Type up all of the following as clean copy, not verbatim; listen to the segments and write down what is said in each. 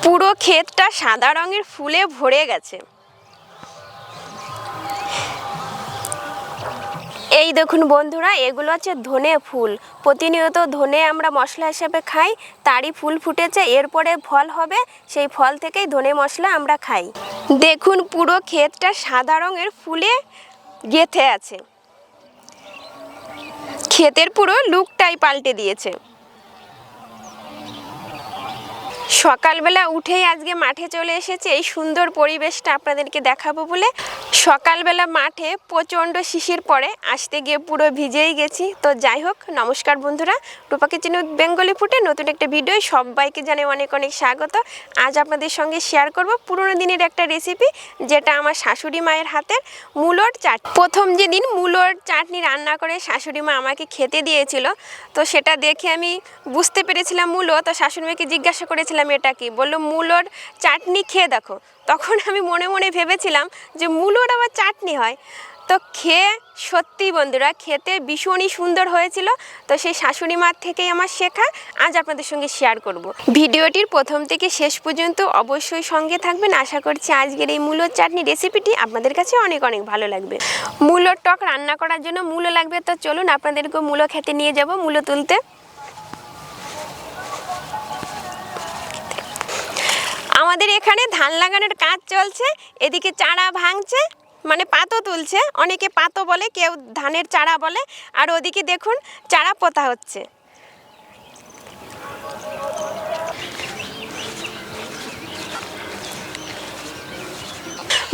পুরো ক্ষেতটা সাদা রঙের ফুলে ভরে গেছে। এই দেখুন বন্ধুরা, এগুলো হচ্ছে ধনে ফুল। প্রতিনিয়ত ধনে আমরা মশলা হিসেবে খাই, তারই ফুল ফুটেছে, এরপরে ফল হবে, সেই ফল থেকেই ধনে মশলা আমরা খাই। দেখুন পুরো ক্ষেতটা সাদা রঙের ফুলে গেঁথে আছে। ক্ষেতের পুরো লুকটাই পাল্টে দিয়েছে। সকালবেলা উঠেই আজকে মাঠে চলে এসেছে এই সুন্দর পরিবেশটা আপনাদেরকে দেখাবো বলে। সকালবেলা মাঠে প্রচণ্ড শিশির পড়ে, আসতে গিয়ে পুরো ভিজেই গেছি। তো যাই হোক, নমস্কার বন্ধুরা, রূপা কিচেন উইথ বেঙ্গলি ফুডে নতুন একটা ভিডিও সবাইকে জানাই অনেক অনেক স্বাগত। আজ আপনাদের সঙ্গে শেয়ার করব পুরনো দিনের একটা রেসিপি, যেটা আমার শাশুড়ি মায়ের হাতের মূলোর চাটনি। প্রথম যেদিন মূলোর চাটনি রান্না করে শাশুড়ি মা আমাকে খেতে দিয়েছিল, তো সেটা দেখে আমি বুঝতে পেরেছিলাম মূলো। তো শাশুড়ি মাকে জিজ্ঞাসা করেছিলাম এটা কি, বললো মূলোর চাটনি, খেয়ে দেখো। তখন আমি মনে মনে ভেবেছিলাম যে মূলোর আবার চাটনি হয়। তো খেয়ে সত্যি বন্ধুরা, খেতে ভীষণই সুন্দর হয়েছিল। তো সেই শাশুড়ি মার থেকেই আমার শেখা, আজ আপনাদের সঙ্গে শেয়ার করব। ভিডিওটির প্রথম থেকে শেষ পর্যন্ত অবশ্যই সঙ্গে থাকবেন। আশা করছি আজকের এই মূলোর চাটনি রেসিপিটি আপনাদের কাছে অনেক অনেক ভালো লাগবে। মূলোর টক রান্না করার জন্য মূলো লাগবে, তো চলুন আপনাদেরকে মূলো খেতে নিয়ে যাব মূলো তুলতে। আমাদের এখানে ধান লাগানোর কাজ চলছে, এদিকে চারা ভাঙছে, মানে পাতো তুলছে। অনেকে পাতো বলে, কেউ ধানের চারা বলে। আর ওদিকে দেখুন চারা পোতা হচ্ছে।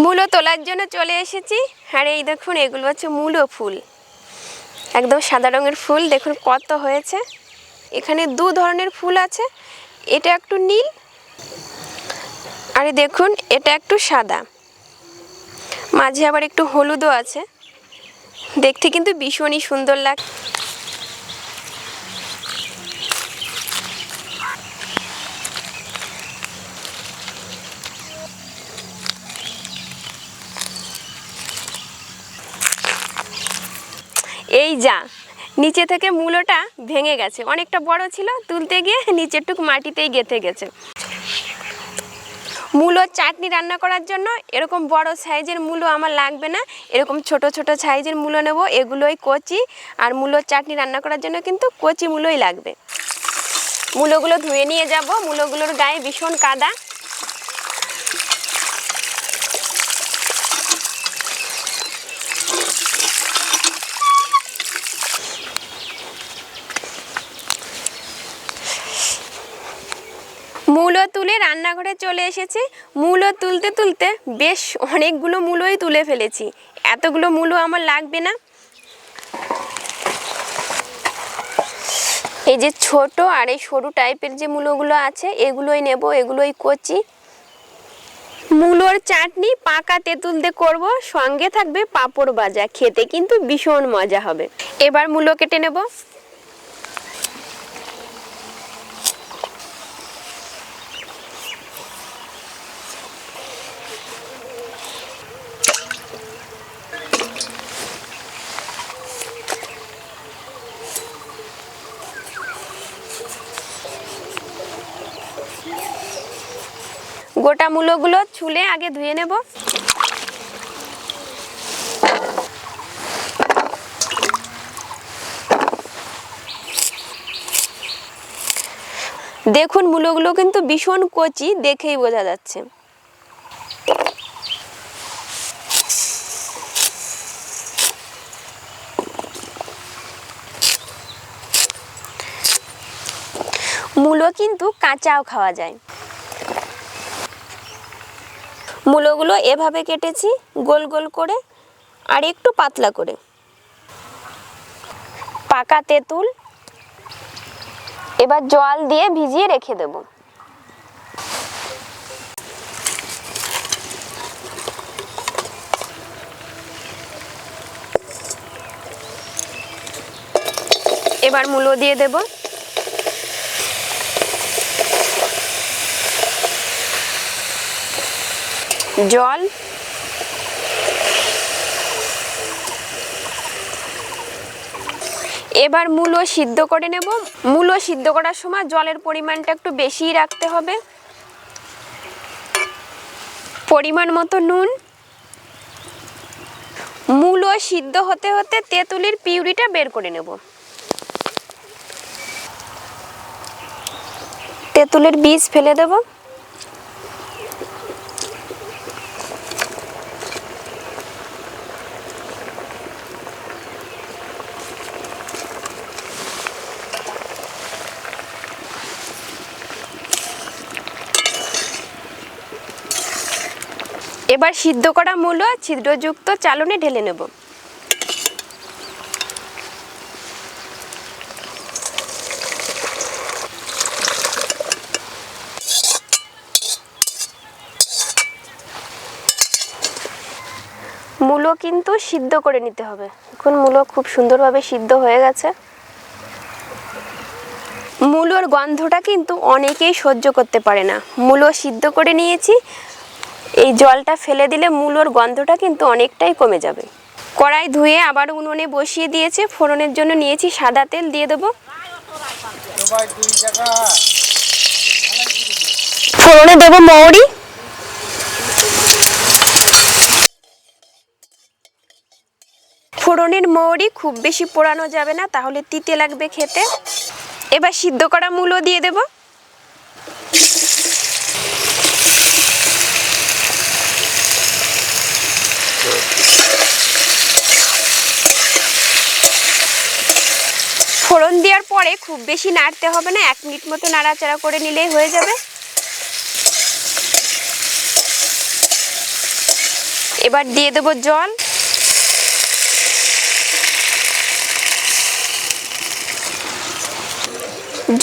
মূলো তোলার জন্য চলে এসেছি। আর এই দেখুন, এগুলো হচ্ছে মূলো ফুল, একদম সাদা রঙের ফুল। দেখুন কত হয়েছে। এখানে দু ধরনের ফুল আছে, এটা একটু নীল, আর দেখুন এটা একটু সাদা, মাঝে আবার একটু হলুদও আছে। দেখতে কিন্তু ভীষণই সুন্দর লাগে। এই যা, নিচে থেকে মূলোটা ভেঙে গেছে, অনেকটা বড় ছিল, তুলতে গিয়ে নিচের টুক মাটিতেই গেঁথে গেছে। মূলোর চাটনি রান্না করার জন্য এরকম বড় সাইজের মূলো আমার লাগবে না, এরকম ছোট ছোট সাইজের মূলো নেব, এগুলোই কচি। আর মূলোর চাটনি রান্না করার জন্য কিন্তু কচি মূলোই লাগবে। মূলোগুলো ধুয়ে নিয়ে যাব, মূলোগুলোর গায়ে ভীষণ কাদা। মূলো তুলে রান্নাঘরে চলে এসেছি। মূলো তুলতে তুলতে বেশ অনেকগুলো মূলোই তুলে ফেলেছি, এতগুলো মূলো আমার লাগবে না। এই যে ছোট আর এই সরু টাইপের যে মূলোগুলো আছে, এগুলোই নেব, এগুলোই কচি। মূলোর চাটনি পাকা তেঁতুল দিয়ে করব, সঙ্গে থাকবে পাঁপড় ভাজা, খেতে কিন্তু ভীষণ মজা হবে। এবার মূলো কেটে নেব। গোটা মূলোগুলো ছুলে আগে ধুয়ে নেব। দেখুন মূলোগুলো কিন্তু ভীষণ কচি, দেখেই বোঝা যাচ্ছে। মূলো কিন্তু কাঁচাও খাওয়া যায়। মূলোগুলো এভাবে কেটেছি, গোল গোল করে আর একটু পাতলা করে। পাকা তেঁতুল এবার জল দিয়ে ভিজিয়ে রেখে দেব। এবার মূলো দিয়ে দেব। জল, এবার মূলো সিদ্ধ করে নেব। মূলো সিদ্ধ করার সময় জলের পরিমাণটা একটু বেশিই রাখতে হবে। পরিমাণ মতো নুন। মূলো সিদ্ধ হতে হতে তেঁতুলের পিউরিটা বের করে নেব। তেঁতুলের বীজ ফেলে দেব। এবার সিদ্ধ করা মূলো ছিদ্রযুক্ত চালনে ঢেলে নেব। মূলো কিন্তু সিদ্ধ করে নিতে হবে। এখন মূলো খুব সুন্দরভাবে সিদ্ধ হয়ে গেছে। মূলোর গন্ধটা কিন্তু অনেকেই সহ্য করতে পারে না। মূলো সিদ্ধ করে নিয়েছি, এই জলটা ফেলে দিলে মূলোর গন্ধটা কিন্তু অনেকটাই কমে যাবে। কড়াই ধুয়ে আবার উনুনে বসিয়ে দিয়েছে। ফোড়নের জন্য নিয়েছি সাদা তেল, দিয়ে দেব। ফোড়নে দেব মৌরি, ফোড়নের মৌরি খুব বেশি পোড়ানো যাবে না, তাহলে তিতে লাগবে খেতে। এবার সিদ্ধ করা মূলো দিয়ে দেব। ফোড়ন দেওয়ার পরে খুব বেশি নাড়তে হবে না, 1 মিনিট মতো নাড়াচাড়া করে নিলেই হয়ে যাবে। এবার দিয়ে দেব জল।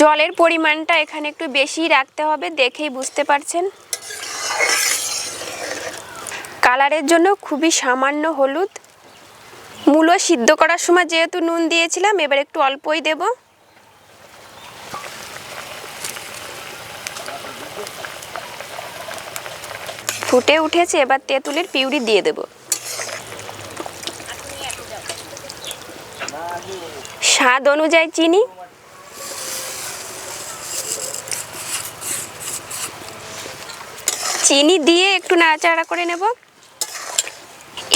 জলের পরিমাণটা এখানে একটু বেশি রাখতে হবে, দেখেই বুঝতে পারছেন। কালারের জন্য খুবই সামান্য হলুদ। মূলো সিদ্ধ করার সময় যেহেতু নুন দিয়েছিলাম, এবার একটু অল্পই দেব। ফুটে উঠেছে, এবার তেঁতুলের পিউরি দিয়ে দেব। স্বাদ অনুযায়ী চিনি। চিনি দিয়ে একটু নাড়াচাড়া করে নেব।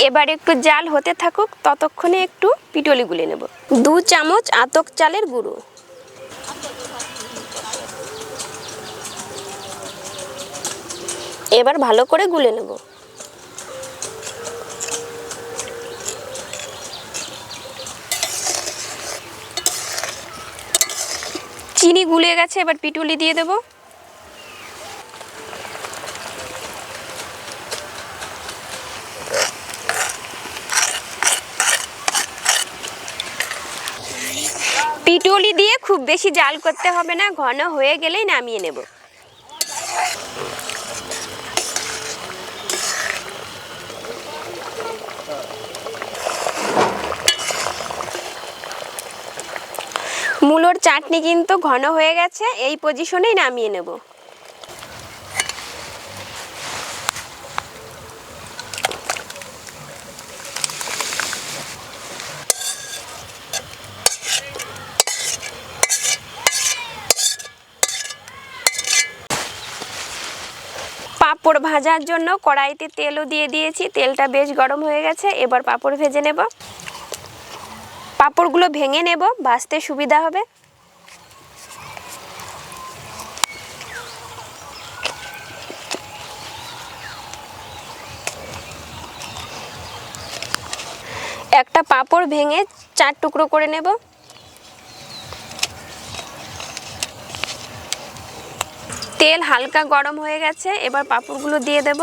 এবার একটু জাল হতে থাকুক, ততক্ষণে একটু পিটুলি গুলে নেব। 2 চামচ আতপ চালের গুঁড়ো, এবার ভালো করে গুলে নেব। চিনি গুলে গেছে, এবার পিটুলি দিয়ে দেব। পিটুলি দিয়ে খুব বেশি জাল করতে হবে না, ঘন হয়ে গেলেই নামিয়ে নেব। মূলোর চাটনি কিন্তু ঘন হয়ে গেছে, এই পজিশনেই নামিয়ে নেব। পাঁপড় ভাজার জন্য কড়াইতে তেলও দিয়ে দিয়েছি, তেলটা বেশ গরম হয়ে গেছে। এবার পাঁপড় ভেজে নেব। পাঁপড়গুলো ভেঙে নেব, ভাজতে সুবিধা হবে। একটা পাঁপড় ভেঙে 4 টুকরো করে নেব। তেল হালকা গরম হয়ে গেছে, এবার পাঁপড়গুলো দিয়ে দেব।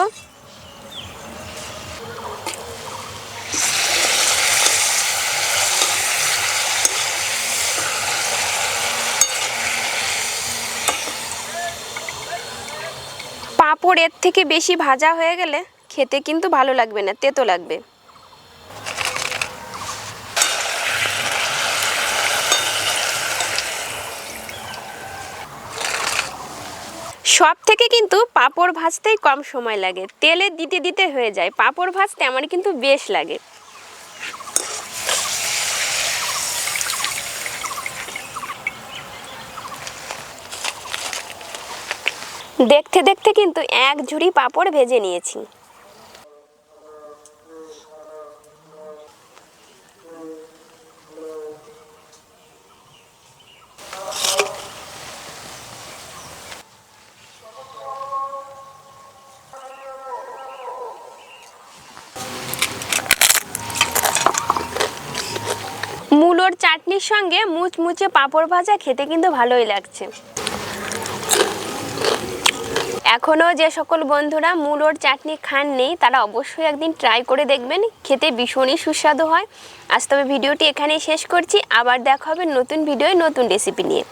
পাঁপড় এর থেকে বেশি ভাজা হয়ে গেলে খেতে কিন্তু ভালো লাগবে না, তেতো লাগবে। সব থেকে কিন্তু পাঁপড় ভাজতেই কম সময় লাগে, তেলে দিতে দিতে হয়ে যায়। পাঁপড় ভাজতে আমার কিন্তু বেশ লাগে। দেখতে দেখতে কিন্তু এক ঝুড়ি পাঁপড় ভেজে নিয়েছি। মূলোর চাটনির সঙ্গে মুচমুচে পাঁপড় ভাজা খেতে কিন্তু ভালোই লাগছে। এখনও যে সকল বন্ধুরা মূলোর চাটনি খাননি তারা অবশ্যই একদিন ট্রাই করে দেখবেন, খেতে ভীষণই সুস্বাদু হয়। আজ তবে ভিডিওটি এখানেই শেষ করছি, আবার দেখা হবে নতুন ভিডিওয় নতুন রেসিপি নিয়ে।